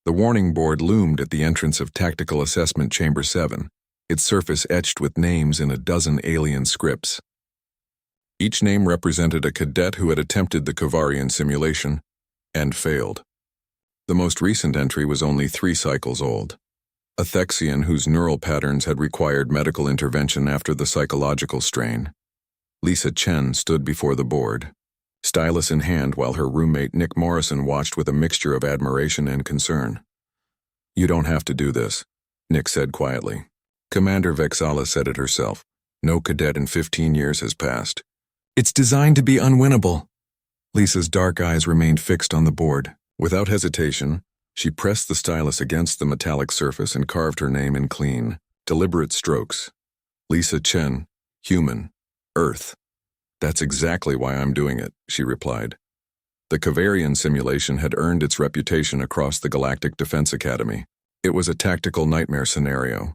The warning board loomed at the entrance of Tactical Assessment Chamber 7, its surface etched with names in a dozen alien scripts. Each name represented a cadet who had attempted the Kovarian simulation and failed. The most recent entry was only 3 cycles old. A Thexian whose neural patterns had required medical intervention after the psychological strain. Lisa Chen stood before the board, stylus in hand, while her roommate Nick Morrison watched with a mixture of admiration and concern. "You don't have to do this," Nick said quietly. "Commander Vexala said it herself. No cadet in 15 years has passed. It's designed to be unwinnable." Lisa's dark eyes remained fixed on the board. Without hesitation, she pressed the stylus against the metallic surface and carved her name in clean, deliberate strokes. "Lisa Chen, human, Earth. That's exactly why I'm doing it," she replied. The Kovarian simulation had earned its reputation across the Galactic Defense Academy. It was a tactical nightmare scenario.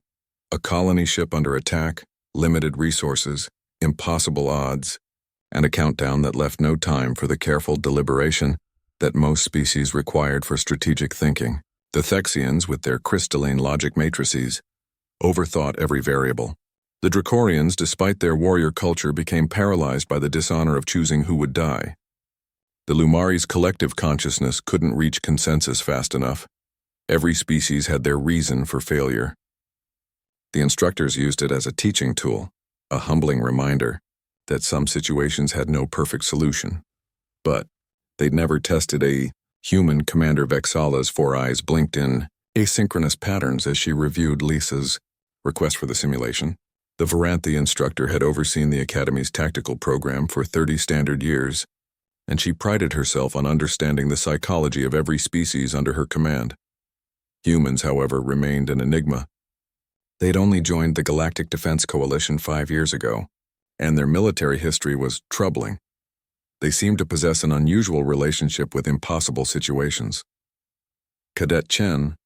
A colony ship under attack, limited resources, impossible odds, and a countdown that left no time for the careful deliberation that most species required for strategic thinking. The Thexians, with their crystalline logic matrices, overthought every variable. The Dracorians, despite their warrior culture, became paralyzed by the dishonor of choosing who would die. The Lumari's collective consciousness couldn't reach consensus fast enough. Every species had their reason for failure. The instructors used it as a teaching tool, a humbling reminder that some situations had no perfect solution. But they'd never tested a human. Commander Vexala's 4 eyes blinked in asynchronous patterns as she reviewed Lisa's request for the simulation. The Varanthi instructor had overseen the Academy's tactical program for 30 standard years, and she prided herself on understanding the psychology of every species under her command. Humans, however, remained an enigma. They'd only joined the Galactic Defense Coalition 5 years ago, and their military history was troubling. They seemed to possess an unusual relationship with impossible situations. Cadet Chen,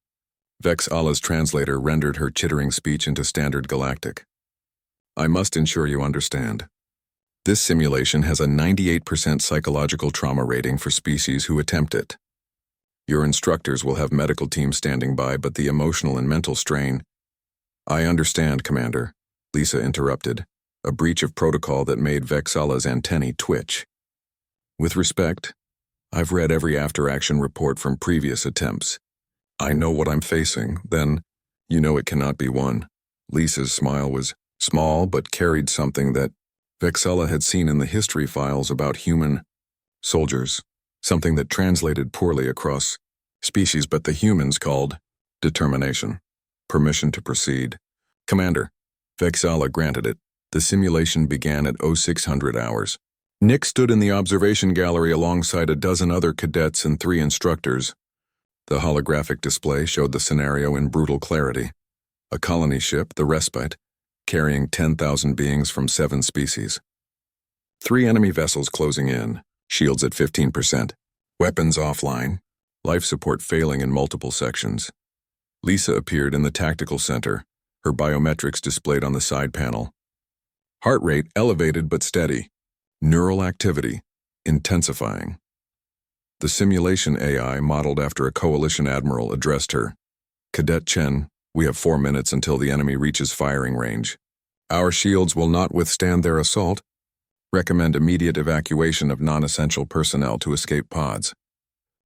Vexala's translator, rendered her chittering speech into standard galactic. "I must ensure you understand. This simulation has a 98% psychological trauma rating for species who attempt it. Your instructors will have medical teams standing by, but the emotional and mental strain—" "I understand, Commander," Lisa interrupted, a breach of protocol that made Vexala's antennae twitch. "With respect, I've read every after-action report from previous attempts. I know what I'm facing, then you know it cannot be won." Lisa's smile was small but carried something that Vexala had seen in the history files about human soldiers, something that translated poorly across species, but the humans called determination. Permission to proceed. "Commander." Vexala granted it. The simulation began at 0600 hours. Nick stood in the observation gallery alongside a dozen other cadets and 3 instructors. The holographic display showed the scenario in brutal clarity. A colony ship, the Respite, carrying 10,000 beings from 7 species. 3 enemy vessels closing in, shields at 15%, weapons offline, life support failing in multiple sections. Lisa appeared in the tactical center, her biometrics displayed on the side panel. Heart rate elevated but steady. Neural activity intensifying. The simulation AI, modeled after a coalition admiral, addressed her. "Cadet Chen, we have 4 minutes until the enemy reaches firing range. Our shields will not withstand their assault. Recommend immediate evacuation of non-essential personnel to escape pods.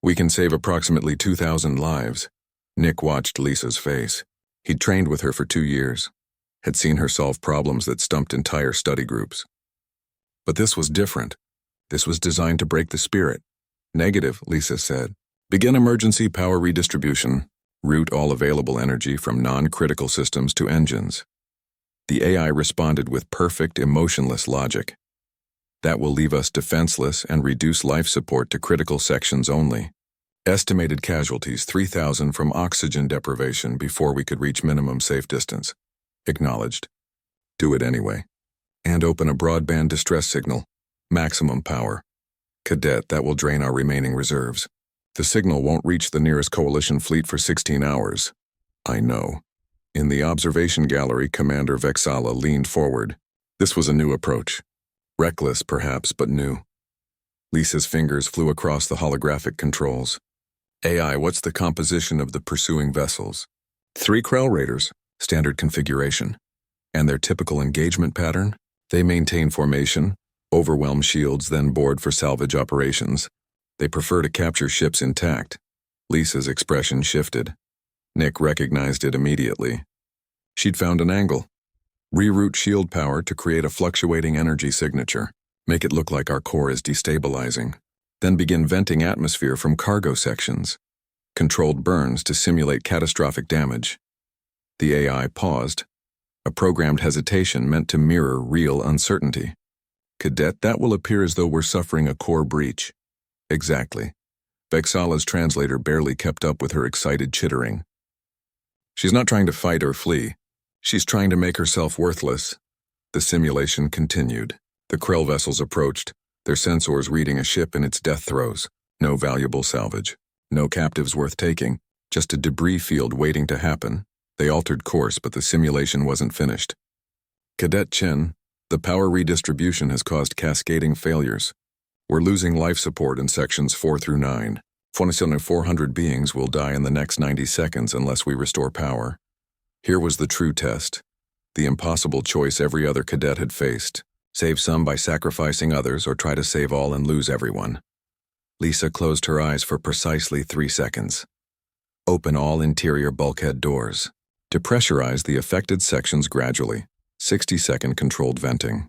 We can save approximately 2,000 lives." Nick watched Lisa's face. He'd trained with her for 2 years, had seen her solve problems that stumped entire study groups. But this was different. This was designed to break the spirit. "Negative," Lisa said. "Begin emergency power redistribution. Route all available energy from non-critical systems to engines." The AI responded with perfect, emotionless logic. "That will leave us defenseless and reduce life support to critical sections only. Estimated casualties 3,000 from oxygen deprivation before we could reach minimum safe distance." Acknowledged. "Do it anyway. And open a broadband distress signal. Maximum power. Cadet, that will drain our remaining reserves. The signal won't reach the nearest coalition fleet for 16 hours. "I know." In the observation gallery, Commander Vexala leaned forward. This was a new approach. Reckless, perhaps, but new. Lisa's fingers flew across the holographic controls. AI, what's the composition of the pursuing vessels? 3 Krell Raiders, standard configuration. And their typical engagement pattern? They maintain formation, overwhelm shields, then board for salvage operations. They prefer to capture ships intact. Lisa's expression shifted. Nick recognized it immediately. She'd found an angle. Reroute shield power to create a fluctuating energy signature. Make it look like our core is destabilizing. Then begin venting atmosphere from cargo sections. Controlled burns to simulate catastrophic damage. The AI paused. A programmed hesitation meant to mirror real uncertainty. Cadet, that will appear as though we're suffering a core breach. Exactly. Vexala's translator barely kept up with her excited chittering. She's not trying to fight or flee. She's trying to make herself worthless. The simulation continued. The Krell vessels approached, their sensors reading a ship in its death throes. No valuable salvage. No captives worth taking. Just a debris field waiting to happen. They altered course, but the simulation wasn't finished. Cadet Chen, the power redistribution has caused cascading failures. We're losing life support in sections 4 through 9. 400 beings will die in the next 90 seconds unless we restore power. Here was the true test. The impossible choice every other cadet had faced. Save some by sacrificing others, or try to save all and lose everyone. Lisa closed her eyes for precisely 3 seconds. Open all interior bulkhead doors. Depressurize the affected sections gradually. 60-second controlled venting.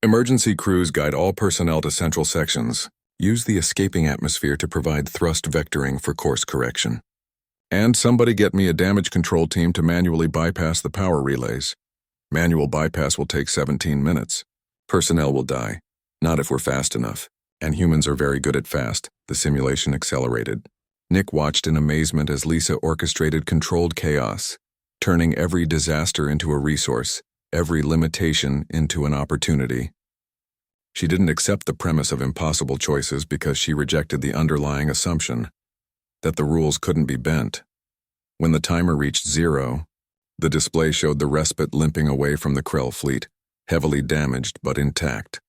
Emergency crews guide all personnel to central sections. Use the escaping atmosphere to provide thrust vectoring for course correction. And somebody get me a damage control team to manually bypass the power relays. Manual bypass will take 17 minutes. Personnel will die. Not if we're fast enough. And humans are very good at fast. The simulation accelerated. Nick watched in amazement as Lisa orchestrated controlled chaos, turning every disaster into a resource, every limitation into an opportunity. She didn't accept the premise of impossible choices because she rejected the underlying assumption that the rules couldn't be bent. When the timer reached 0, the display showed the respite limping away from the Krell fleet, heavily damaged but intact.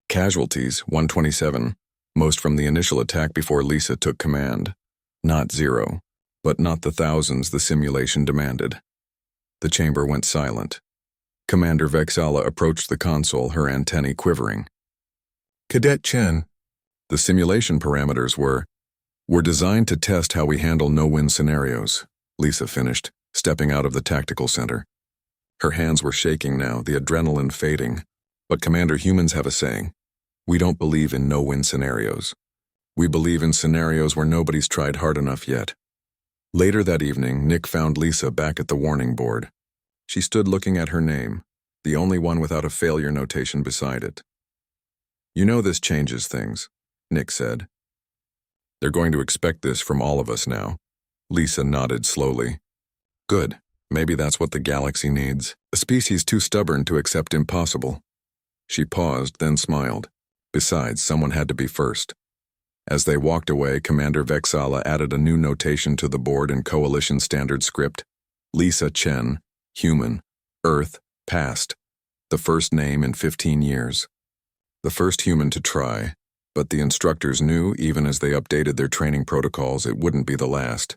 Casualties, 127, most from the initial attack before Lisa took command. Not 0, but not the thousands the simulation demanded. The chamber went silent. Commander Vexala approached the console, her antennae quivering. Cadet Chen, the simulation parameters were designed to test how we handle no-win scenarios, Lisa finished, stepping out of the tactical center. Her hands were shaking now, the adrenaline fading. But Commander, humans have a saying. We don't believe in no-win scenarios. We believe in scenarios where nobody's tried hard enough yet. Later that evening, Nick found Lisa back at the warning board. She stood looking at her name, the only one without a failure notation beside it. You know this changes things, Nick said. They're going to expect this from all of us now. Lisa nodded slowly. Good. Maybe that's what the galaxy needs. A species too stubborn to accept impossible. She paused, then smiled. Besides, someone had to be first. As they walked away, Commander Vexala added a new notation to the board in Coalition Standard Script. Lisa Chen, human, Earth, past. The first name in 15 years. The first human to try, but the instructors knew, even as they updated their training protocols, it wouldn't be the last.